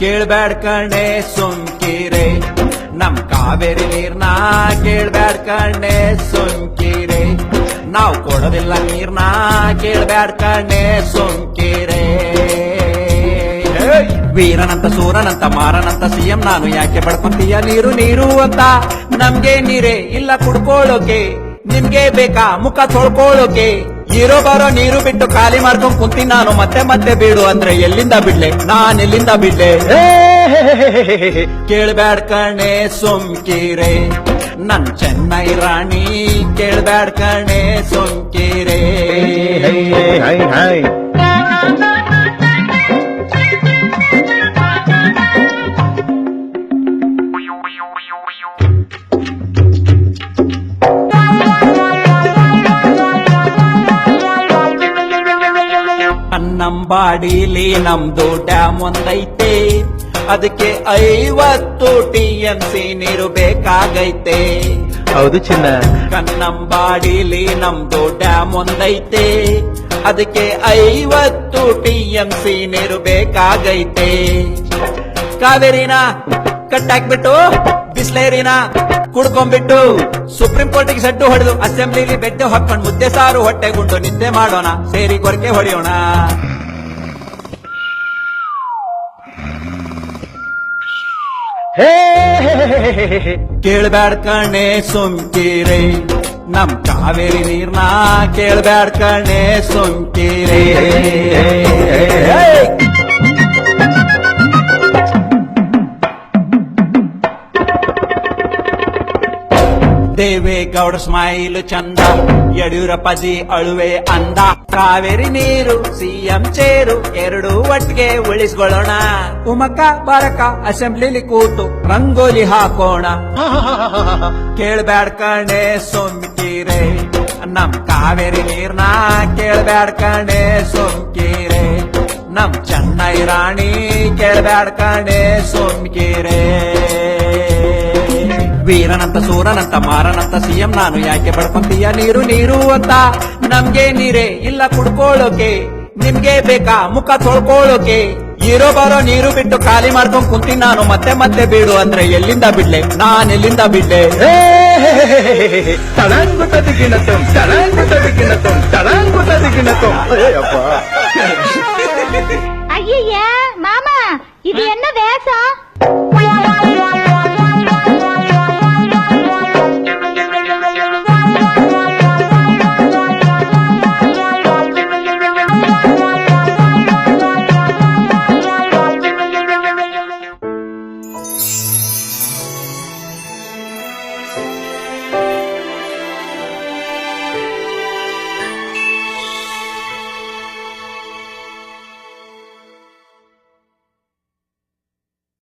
ಕೇಳ್ಬ್ಯಾಡ್ ಕಣೆ ಸುಮ್ಕಿರೆ ನಮ್ ಕಾವೇರಿ ನೀರ್ನ ಕೇಳ್ಬ್ಯಾಡ್ ಕಣೆ ಸುಮ್ಕಿರೆ ನಾವ್ ಕೊಡೋದಿಲ್ಲ ನೀರ್ನ ಕೇಳ್ಬ್ಯಾಡ್ ಕಣೆ ಸುಮ್ಕಿರೆ ವೀರನಂತ ಸೂರನಂತ ಮಾರನಂತ ಸಿಎಂ ನಾನು ಯಾಕೆ ಬಡ್ಕೊಂತೀಯ ನೀರು ನೀರು ಅಂತ ನಮ್ಗೆ ನೀರೇ ಇಲ್ಲ ಕುಡ್ಕೊಳ್ಳೋಕೆ ನಿಮ್ಗೆ ಬೇಕಾ ಮುಖ ತೊಳ್ಕೊಳ್ಳೋಕೆ ಇರೋ ಬರೋ ನೀರು ಬಿಟ್ಟು ಖಾಲಿ ಮಾಡ್ಕೊಂಡ್ ಕುಂತೀನಿ ನಾನು ಮತ್ತೆ ಮತ್ತೆ ಬೀಡು ಅಂದ್ರೆ ಎಲ್ಲಿಂದ ಬಿಡ್ಲೆ ನಾನ್ ಎಲ್ಲಿಂದ ಬಿಡ್ಲೆ ಕೇಳ್ಬ್ಯಾಡ್ ಕಣೆ ಸುಮ್ಕಿರೆ ನನ್ ಚೆನ್ನೈ ರಾಣಿ ಕೇಳ್ಬ್ಯಾಡ್ ಕಣೆ ಸುಮ್ಕಿರೆ ನಮ್ಮಂಬಾಡಿಲಿ ನಮ್ದು ಡ್ಯಾಮ್ ಒಂದೈತೆ ಅದಕ್ಕೆ 50 TMC ನೀರು ಬೇಕಾಗೈತೆ ಹೌದು ಚಿನ್ನ. ಕನ್ನಂಬಾಡಿಲಿ ನಮ್ದು ಡ್ಯಾಮ್ ಒಂದೈತೆ ಅದಕ್ಕೆ 50 TMC ನೀರು ಬೇಕಾಗೈತೆ ಕಾವೇರಿನ ಕಟ್ಟಾಕ್ಬಿಟ್ಟು ಬಿಸ್ಲೇರಿನ ಕುಡ್ಕೊಂಡ್ಬಿಟ್ಟು ಸುಪ್ರೀಂ ಕೋರ್ಟಿಗೆ ಸಡ್ಡು ಹೊಡೆದು ಅಸೆಂಬ್ಲಿಲಿ ಬೆಡ್ಡು ಹಾಕೊಂಡು ಮುದ್ದೆ ಸಾರು ಹೊಟ್ಟೆ ಗುಂಡು ನಿದ್ದೆ ಮಾಡೋಣ ಸೇರಿ ಗೊರಕೆ ಹೊಡೆಯೋಣ ಕೇಳ್ಬ್ಯಾಡ್ ಕಣೆ ಸುಮ್ಕಿರೆ ನಮ್ ಕಾವೇರಿ ನೀರ್ನ ಕೇಳ್ಬ್ಯಾಡ್ ಕಣೆ ಸುಮ್ಕಿರೆ ದೇವೇಗೌಡ ಸ್ಮೈಲ್ ಚಂದ ಯಡಿಯೂರಪ್ಪಜಿ ಅಳುವೆ ಅಂದ ಕಾವೇರಿ ನೀರು ಸಿಎಂ ಚೇರು ಎರಡು ಒಟ್ಟಿಗೆ ಉಳಿಸ್ಕೊಳ್ಳೋಣ ಉಮಕ ಬಾರಕ ಅಸೆಂಬ್ಲಿಲಿ ಕೂತು ರಂಗೋಲಿ ಹಾಕೋಣ ಕೇಳ್ಬ್ಯಾಡ್ ಕಣೆ ಸುಮ್ಕಿರೆ ನಮ್ ಕಾವೇರಿ ನೀರ್ನ ಕೇಳ್ಬ್ಯಾಡ್ ಕಣೆ ಸುಮ್ಕಿರೆ ನಮ್ ಚೆನ್ನೈ ರಾಣಿ ಕೇಳ್ಬ್ಯಾಡ್ ಕಣೆ ಸುಮ್ಕಿರೆ ವೀರನಂತ ಸೂರನಂತ ಮಾರನಂತ ಸಿಎಂ ನಾನು ಯಾಕೆ ಬಡ್ಕೊಂತೀಯ ನೀರು ನೀರು ಅಂತ ನಮ್ಗೆ ನೀರೇ ಇಲ್ಲ ಕುಡ್ಕೊಳ್ಳೋಕೆ ನಿಮ್ಗೆ ಬೇಕಾ ಮುಖ ತೊಳ್ಕೊಳ್ಳೋಕೆ ಇರೋ ಬರೋ ನೀರು ಬಿಟ್ಟು ಖಾಲಿ ಮಾಡ್ಕೊಂಡ್ ಕುಂತೀನಿ ನಾನು ಮತ್ತೆ ಮತ್ತೆ ಬೀಡು ಅಂದ್ರೆ ಎಲ್ಲಿಂದ ಬಿಡ್ಲೆ ನಾನ್ ಎಲ್ಲಿಂದ ಬಿಡ್ಲೆ ஐய மாமா இது என்ன வேஷம்